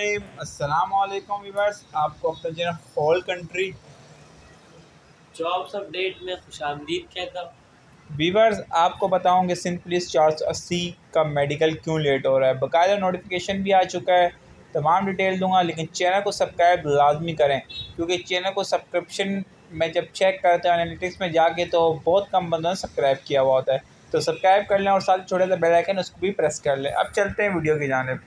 अस्सलाम वालेकुम व्यूअर्स, आपको अपना जो होल कंट्री जॉब्स अपडेट में खुशामदीद कहता हूँ। व्यूअर्स आपको बताऊंगे सिंध पुलिस 480 का मेडिकल क्यों लेट हो रहा है। बाकायदा नोटिफिकेशन भी आ चुका है, तमाम डिटेल दूंगा, लेकिन चैनल को सब्सक्राइब लाजमी करें क्योंकि चैनल को सब्सक्रिप्शन में जब चेक करते हैं एनालिटिक्स में जाके तो बहुत कम बंदों ने सब्सक्राइब किया हुआ होता है। तो सब्सक्राइब कर लें और साथ छोटे सा बेल आइकन उसको भी प्रेस कर लें। अब चलते हैं वीडियो की जानिब।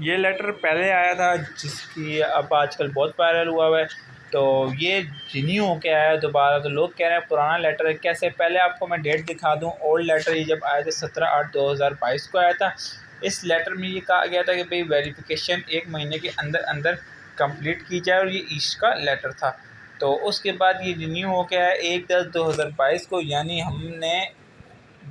ये लेटर पहले आया था जिसकी अब आजकल बहुत वायरल हुआ है, तो ये रिन्यू होके आया है दोबारा। तो लोग कह रहे हैं पुराना लेटर है। कैसे, पहले आपको मैं डेट दिखा दूं। ओल्ड लेटर ये जब आया था 17/8/2022 को आया था। इस लेटर में ये कहा गया था कि भाई वेरिफिकेशन 1 महीने के अंदर अंदर कंप्लीट की जाए, और ये ईस्ट का लेटर था। तो उसके बाद ये रिन्यू हो के आया 1/10/2022 को, यानी हमने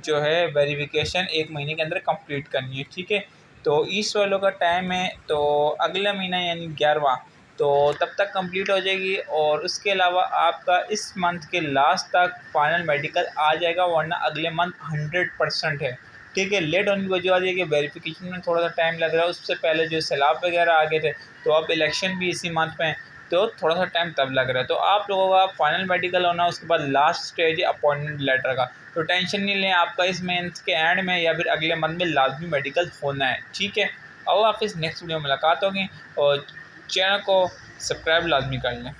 जो है वेरिफिकेशन 1 महीने के अंदर कंप्लीट करनी है। ठीक है, तो ईस्ट वालों का टाइम है तो अगला महीना यानी 11वां, तो तब तक कंप्लीट हो जाएगी। और उसके अलावा आपका इस मंथ के लास्ट तक फाइनल मेडिकल आ जाएगा, वरना अगले मंथ 100% है। ठीक है, लेट होने की वजह है कि वेरिफिकेशन में थोड़ा सा टाइम लग रहा है। उससे पहले जो सैलाब वगैरह आ गए थे, तो अब इलेक्शन भी इसी मंथ में, तो थोड़ा सा टाइम तब लग रहा है। तो आप लोगों का फाइनल मेडिकल होना, उसके बाद लास्ट स्टेज है अपॉइंटमेंट लेटर का। तो टेंशन नहीं लें, आपका इस मंथ के एंड में या फिर अगले मंथ में लाजमी मेडिकल होना है। ठीक है, और आप इस नेक्स्ट वीडियो में मुलाकात होगी, और चैनल को सब्सक्राइब लाजमी कर लें।